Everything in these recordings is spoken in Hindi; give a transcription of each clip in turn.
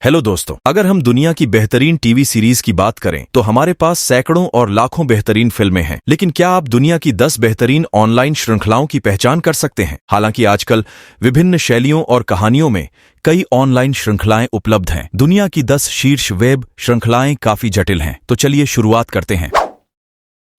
हेलो दोस्तों, अगर हम दुनिया की बेहतरीन टीवी सीरीज की बात करें तो हमारे पास सैकड़ों और लाखों बेहतरीन फिल्में हैं। लेकिन क्या आप दुनिया की 10 बेहतरीन ऑनलाइन श्रृंखलाओं की पहचान कर सकते हैं? हालांकि आजकल विभिन्न शैलियों और कहानियों में कई ऑनलाइन श्रृंखलाएं उपलब्ध हैं। दुनिया की 10 शीर्ष वेब श्रृंखलाएं काफी जटिल हैं, तो चलिए शुरुआत करते हैं।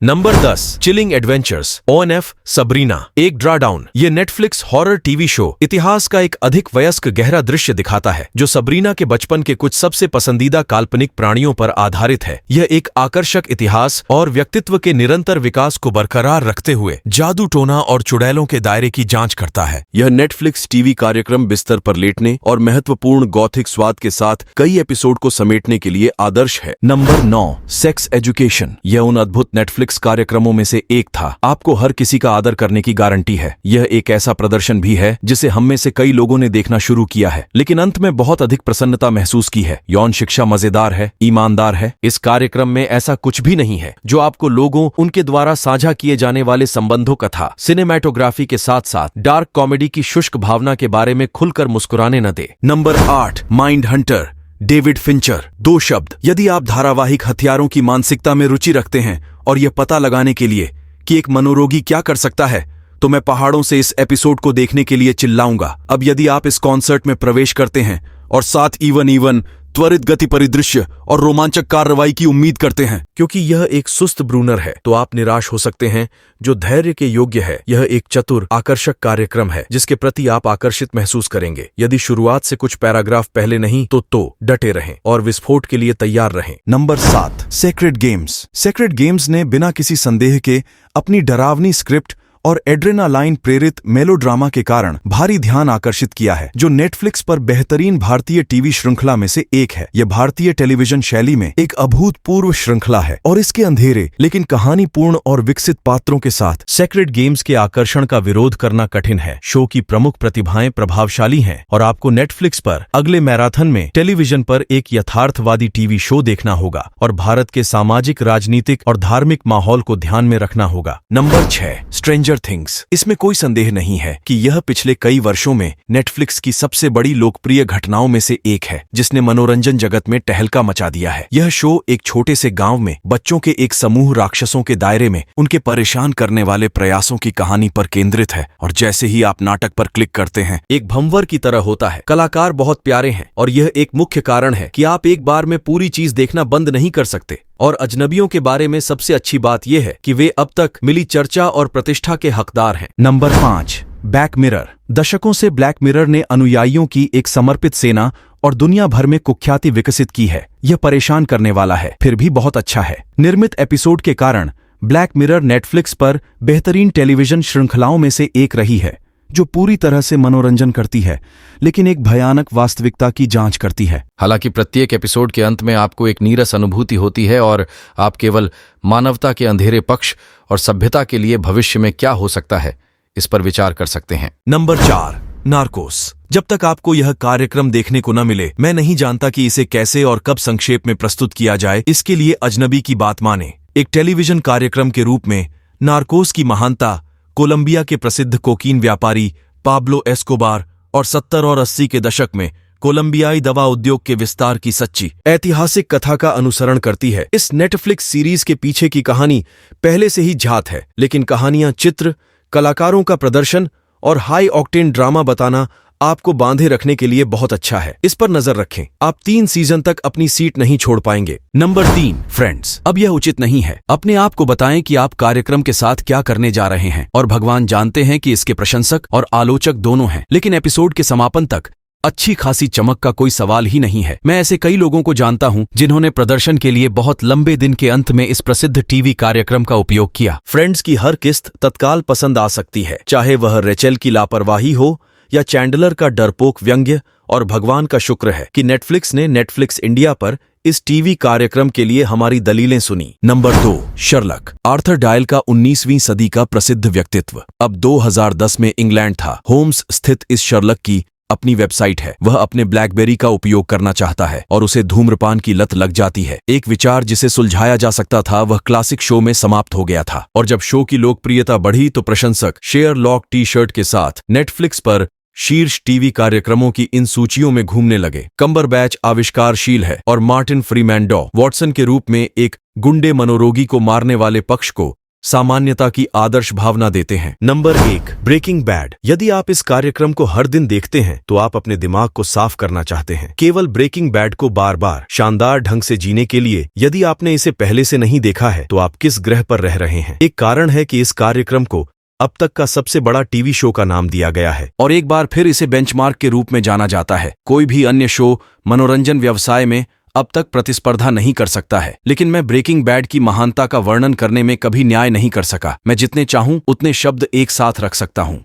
Number 10, chilling adventures ONF Sabrina एक ड्राडाउन। ये नेटफ्लिक्स हॉरर टीवी शो इतिहास का एक अधिक वयस्क गहरा दृश्य दिखाता है, जो सबरीना के बचपन के कुछ सबसे पसंदीदा काल्पनिक प्राणियों पर आधारित है। यह एक आकर्षक इतिहास और व्यक्तित्व के निरंतर विकास को बरकरार रखते हुए जादू टोना और चुड़ैलों के दायरे की जांच करता है। यह नेटफ्लिक्स टीवी कार्यक्रम बिस्तर पर लेटने और महत्वपूर्ण गॉथिक स्वाद के साथ कई एपिसोड को समेटने के लिए आदर्श है। Number 9, sex education. यह उन अद्भुत नेटफ्लिक्स कार्यक्रमों में से एक था। आपको हर किसी का आदर करने की गारंटी है। यह एक ऐसा प्रदर्शन भी है जिसे हम में से कई लोगों ने देखना शुरू किया है, लेकिन अंत में बहुत अधिक प्रसन्नता महसूस की है। यौन शिक्षा मजेदार है, ईमानदार है। इस कार्यक्रम में ऐसा कुछ भी नहीं है जो आपको लोगों, उनके द्वारा साझा किए जाने वाले संबंधों, कथा, सिनेमैटोग्राफी के साथ साथ डार्क कॉमेडी की शुष्क भावना के बारे में खुलकर मुस्कुराने न दे। Number 8, Mindhunter David Fincher. 2 शब्द। यदि आप धारावाहिक हथियारों की मानसिकता में रुचि रखते हैं और यह पता लगाने के लिए कि एक मनोरोगी क्या कर सकता है, तो मैं पहाड़ों से इस एपिसोड को देखने के लिए चिल्लाऊंगा। अब यदि आप इस कॉन्सर्ट में प्रवेश करते हैं और साथ इवन त्वरित गति परिदृश्य और रोमांचक कार्रवाई की उम्मीद करते हैं, क्योंकि यह एक सुस्त ब्रूनर है, तो आप निराश हो सकते हैं, जो धैर्य के योग्य है। यह एक चतुर, आकर्षक कार्यक्रम है जिसके प्रति आप आकर्षित महसूस करेंगे। यदि शुरुआत से कुछ पैराग्राफ पहले नहीं तो डटे रहें और विस्फोट के लिए तैयार रहें। Number 7, sacred games. Sacred games ने बिना किसी संदेह के अपनी डरावनी स्क्रिप्ट और एड्रेनालाइन प्रेरित मेलोड्रामा के कारण भारी ध्यान आकर्षित किया है, जो नेटफ्लिक्स पर बेहतरीन भारतीय टीवी श्रृंखला में से एक है। यह भारतीय टेलीविजन शैली में एक अभूतपूर्व श्रृंखला है और इसके अंधेरे लेकिन कहानीपूर्ण और विकसित पात्रों के साथ सेक्रेड गेम्स के आकर्षण का विरोध करना कठिन है। शो की प्रमुख प्रतिभाएं प्रभावशाली हैं और आपको नेटफ्लिक्स पर अगले मैराथन में टेलीविजन पर एक यथार्थवादी टीवी शो देखना होगा और भारत के सामाजिक, राजनीतिक और धार्मिक माहौल को ध्यान में रखना होगा। Number 6, stranger things. इसमें कोई संदेह नहीं है कि यह पिछले कई वर्षों में नेटफ्लिक्स की सबसे बड़ी लोकप्रिय घटनाओं में से एक है, जिसने मनोरंजन जगत में टहलका मचा दिया है। यह शो एक छोटे से गांव में बच्चों के एक समूह राक्षसों के दायरे में उनके परेशान करने वाले प्रयासों की कहानी पर केंद्रित है, और जैसे ही आप नाटक पर क्लिक करते हैं, एक भंवर की तरह होता है। कलाकार बहुत प्यारे हैं और यह एक मुख्य कारण है कि आप एक बार में पूरी चीज देखना बंद नहीं कर सकते। और अजनबियों के बारे में सबसे अच्छी बात यह है कि वे अब तक मिली चर्चा और प्रतिष्ठा के हकदार हैं। Number 5, black mirror. दशकों से ब्लैक मिरर ने अनुयायियों की एक समर्पित सेना और दुनिया भर में कुख्याति विकसित की है। यह परेशान करने वाला है, फिर भी बहुत अच्छा है। निर्मित एपिसोड के कारण ब्लैक मिरर नेटफ्लिक्स पर बेहतरीन टेलीविजन श्रृंखलाओं में से एक रही है, जो पूरी तरह से मनोरंजन करती है लेकिन एक भयानक वास्तविकता की जांच करती है। हालांकि प्रत्येक एपिसोड के अंत में आपको एक नीरस अनुभूति होती है और आप केवल मानवता के अंधेरे पक्ष और सभ्यता के लिए भविष्य में क्या हो सकता है, इस पर विचार कर सकते हैं। Number 4, Narcos. जब तक आपको यह कार्यक्रम देखने को न मिले, मैं नहीं जानता कि इसे कैसे और कब संक्षेप में प्रस्तुत किया जाए। इसके लिए अजनबी की बात माने। एक टेलीविजन कार्यक्रम के रूप में नार्कोस की महानता कोलंबिया के प्रसिद्ध कोकीन व्यापारी पाब्लो एस्कोबार और 70 और 80 के दशक में कोलंबियाई दवा उद्योग के विस्तार की सच्ची ऐतिहासिक कथा का अनुसरण करती है। इस नेटफ्लिक्स सीरीज के पीछे की कहानी पहले से ही जात है, लेकिन कहानियां, चित्र, कलाकारों का प्रदर्शन और हाई ऑक्टेन ड्रामा बताना आपको बांधे रखने के लिए बहुत अच्छा है। इस पर नजर रखें, आप 3 सीजन तक अपनी सीट नहीं छोड़ पाएंगे। Number 3, friends. अब यह उचित नहीं है। अपने आप को बताएं कि आप कार्यक्रम के साथ क्या करने जा रहे हैं, और भगवान जानते हैं कि इसके प्रशंसक और आलोचक दोनों हैं, लेकिन एपिसोड के समापन तक अच्छी खासी चमक का कोई सवाल ही नहीं है। मैं ऐसे कई लोगों को जानता हूं जिन्होंने प्रदर्शन के लिए बहुत लंबे दिन के अंत में इस प्रसिद्ध टीवी कार्यक्रम का उपयोग किया। फ्रेंड्स की हर किस्त तत्काल पसंद आ सकती है, चाहे वह रेचेल की लापरवाही हो या चैंडलर का डरपोक व्यंग्य, और भगवान का शुक्र है कि नेटफ्लिक्स ने नेटफ्लिक्स इंडिया पर इस टीवी कार्यक्रम के लिए हमारी दलीलें सुनी। Number 2, Sherlock. आर्थर डायल का 19वीं सदी का प्रसिद्ध व्यक्तित्व अब 2010 में इंग्लैंड था। होम्स स्थित इस शर्लक की अपनी वेबसाइट है। वह अपने ब्लैकबेरी का उपयोग करना चाहता है और उसे धूम्रपान की लत लग जाती है। एक विचार जिसे सुलझाया जा सकता था वह क्लासिक शो में समाप्त हो गया था, और जब शो की लोकप्रियता बढ़ी तो प्रशंसक शेयरलॉक टी शर्ट के साथ नेटफ्लिक्स पर शीर्ष टीवी कार्यक्रमों की इन सूचियों में घूमने लगे। कम्बरबैच आविष्कारशील है और मार्टिन फ्रीमैन डॉ वॉटसन के रूप में एक गुंडे मनोरोगी को मारने वाले पक्ष को सामान्यता की आदर्श भावना देते हैं। Number 1, breaking bad. यदि आप इस कार्यक्रम को हर दिन देखते हैं तो आप अपने दिमाग को साफ करना चाहते हैं, केवल ब्रेकिंग बैड को बार बार शानदार ढंग से जीने के लिए। यदि आपने इसे पहले से नहीं देखा है तो आप किस ग्रह पर रह रहे हैं। एक कारण है कि इस कार्यक्रम को अब तक का सबसे बड़ा टीवी शो का नाम दिया गया है और एक बार फिर इसे बेंचमार्क के रूप में जाना जाता है। कोई भी अन्य शो मनोरंजन व्यवसाय में अब तक प्रतिस्पर्धा नहीं कर सकता है, लेकिन मैं ब्रेकिंग बैड की महानता का वर्णन करने में कभी न्याय नहीं कर सका। मैं जितने चाहूं उतने शब्द एक साथ रख सकता हूं।